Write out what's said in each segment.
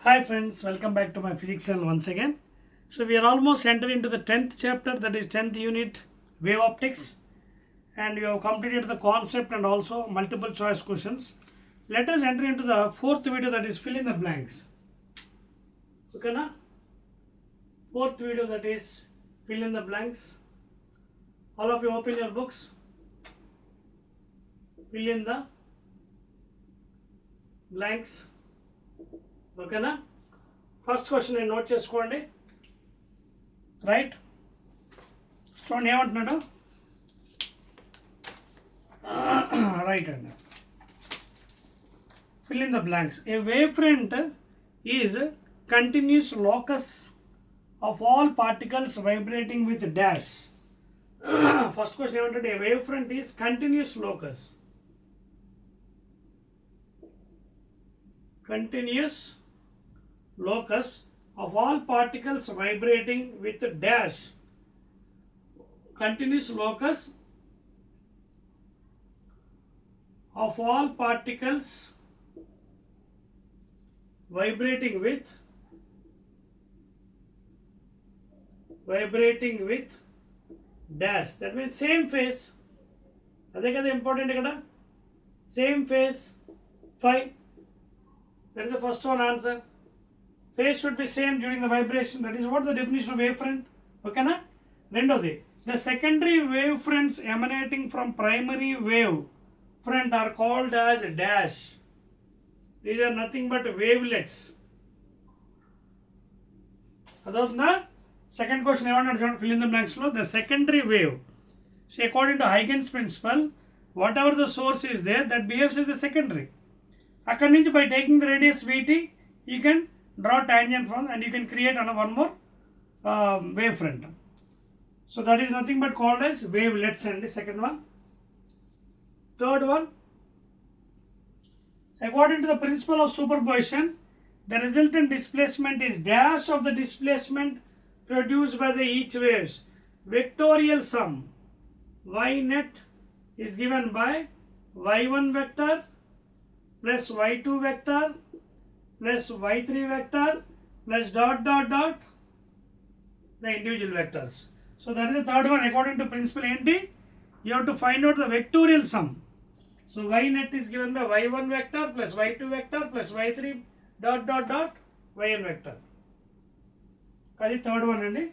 Hi friends, welcome back to my physics channel once again. So we are almost entering into the 10th chapter, that is 10th unit, wave optics, and we have completed the concept and also multiple choice questions. Let us enter into the fourth video, that is fill in the blanks. Okay na? Fourth video, that is fill in the blanks. All of you open your books. Fill in the blanks. ఓకేనా first question నేను note చేసుకోండి right చూడండి ఏమంటున్నాడు right అండి fill in the blanks. A wavefront is continuous locus of all particles vibrating with dash. First question ఏమంటాడు a wavefront is continuous locus of all particles vibrating with dash. Continuous locus of all particles vibrating with dash. That means same phase. అదే కదా important ఇక్కడ same phase phi. That is the first one answer. Phase should be same during the vibration. That is what the definition of wavefront. Okay na? Rendodi. The secondary wavefronts emanating from primary wavefront are called as dash. These are nothing but wavelets. Adosna second question ఏమన్నాడు fill in the blanks లో the secondary wave. See, according to Huygens principle, whatever the source is there, that behaves as the secondary. అక్కడి నుంచి by taking the radius vt you can draw tangent from and you can create another one more wavefront. So that is nothing but called as wavelets. And the second one. Third one, according to the principle of superposition, the resultant displacement is dash of the displacement produced by the each waves vectorial sum y net is given by y1 vector plus y2 vector plus y3 vector plus dot the individual vectors. So that is the third one. According to principle enti you have to find out the vectorial sum. So y net is given by y1 vector plus y2 vector plus y3 dot yn vector. Adi third one andi.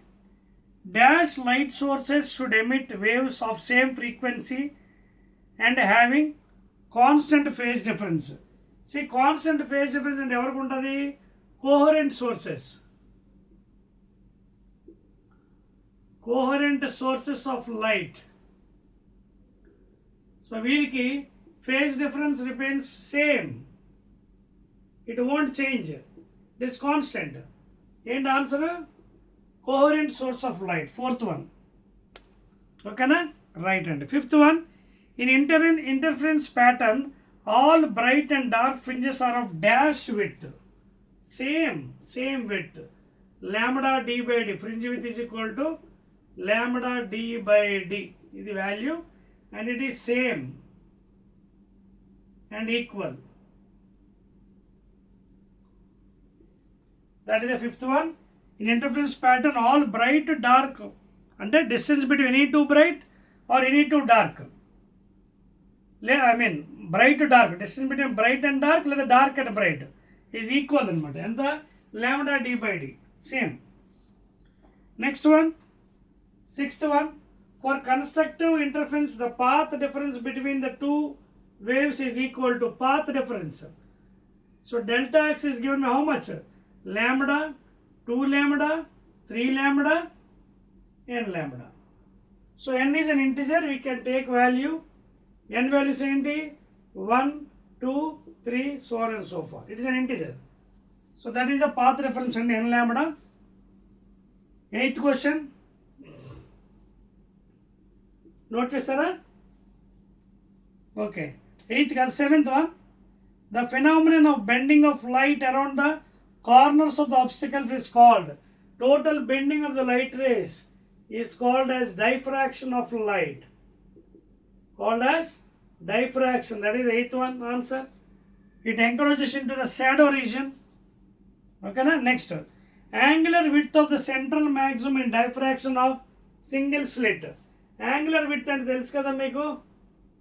Dash light sources should emit waves of same frequency and having constant phase difference. See, constant phase difference and ఎవరికి ఉంటుంది coherent sources of light. So వీరికి phase difference remains same, it won't change, it is constant. And answer coherent source of light, fourth one. Okay na? Right. And fifth one, in interference pattern all bright and dark fringes are of dash width, same width, lambda d by d. Fringe width is equal to lambda d by d is the value, and it is same and equal. That is the fifth one. In interference pattern all bright dark and the distance between any two bright or any two dark, I mean bright to dark, distance between bright and dark లేదా dark and bright is equal అనమాట. ఎంత lambda d by d same. Next one, sixth one, for constructive interference the path difference between the two waves is equal to path difference. So delta x is given by how much? Lambda, 2 lambda, 3 lambda and lambda. So n is an integer, we can take value. N values ఏంటి 1, 2, 3, so on and so forth. It is an integer. So that is the path reference and n lambda. Eighth question. Note చేస్తారా? Okay. Eighth కాదు, seventh one. The phenomenon of bending of light around the corners of the obstacles is called, total bending of the light rays is called as diffraction of light. Called as diffraction. That is the eighth one answer. It encourages into the shadow region. ఓకేనా. Next angular width of the central maximum in diffraction of single slit. Angular width అంటే తెలుసు కదా మీకు,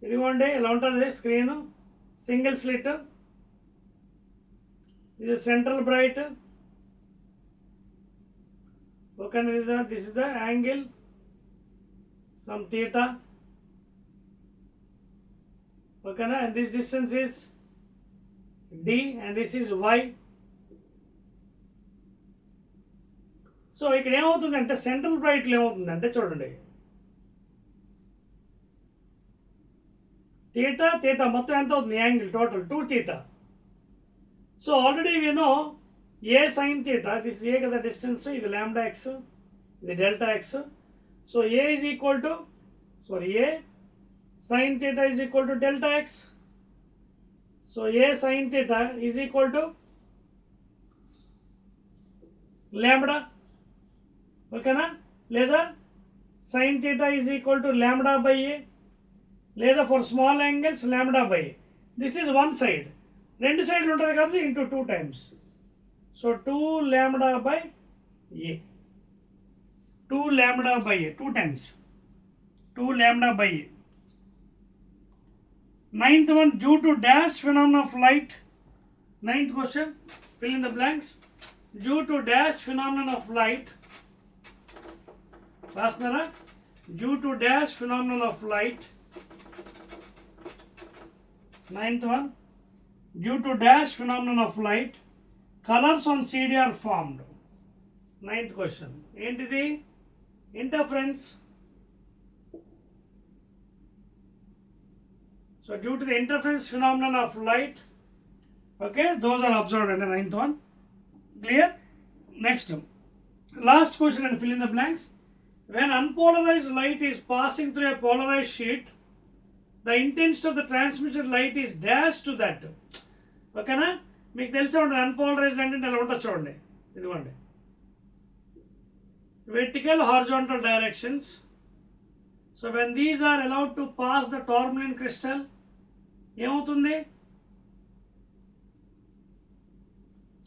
ఇదిగోండి ఇలా ఉంటుంది screen. Single slit, ఇది central bright, okay, this is the angle, some theta, okay, and this distance is d and this is y. So ఇక్కడ ఏమవుతుందంటే సెంట్రల్ బ్రైట్లో ఏమవుతుందంటే చూడండి, థీటా మొత్తం ఎంత అవుతుంది angle total 2 theta. So already we know a sin theta, this is a కదా distance, ఇది lambda x, ఇది delta x. So a is equal to, a sin theta is equal to delta x. So a sin theta is equal to lambda, ఓకేనా, లేదా sin theta is equal to lambda by a, లేదా for small angles lambda by a. This is one side, రెండు సైడ్లు ఉంటుంది కాబట్టి into 2 times. So 2 lambda by a, 2 lambda by a, 2 times 2 lambda by a. Ninth one, due to dash phenomena of light. Ninth question, fill in the blanks. Due to dash phenomenon of light. Rasnara, due to dash phenomenon of light. Ninth one, due to dash phenomenon of light, colors on CD are formed. Ninth question, ఏంటిది interference. So due to the interference phenomenon of light, okay, those are observed in the ninth one. Clear? Next, last question and fill in the blanks. When unpolarized light is passing through a polarized sheet, the intensity of the transmitted light is dashed to that. ఓకేనా, మీకు తెలిసే ఉంటుంది unpolarised అంటే ఇలా ఉంటుంది చూడండి, ఇదిగోండి vertical horizontal directions. So when these are allowed to pass the tourmaline crystal, ఏమవుతుంది,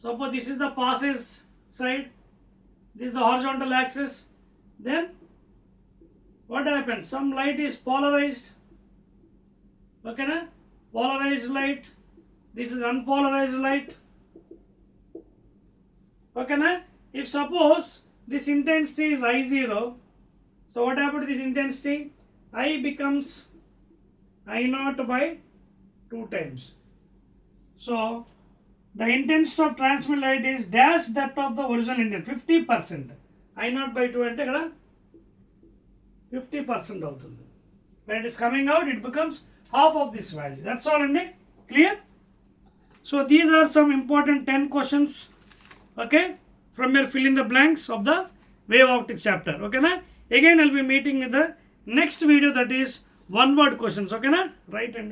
suppose this is the passage side, this is the horizontal axis, then what happens, some light is polarized, okay na, polarized light, this is unpolarized light, okay na. If suppose this intensity is I0, so what happened to this intensity, I becomes I0 by 2 times. So the intensity of transmitted light is dash that of the original intensity, 50%. I0 by 2 అంటే ఇక్కడ 50% అవుతుంది. When it is coming out, it becomes half of this value. That's all అండి. Clear? So these are some important 10 questions, okay, from your fill in the blanks of the wave optics chapter. Okay na? Again I'll be meeting with the next video, that is one word questions. Okay na? Right, and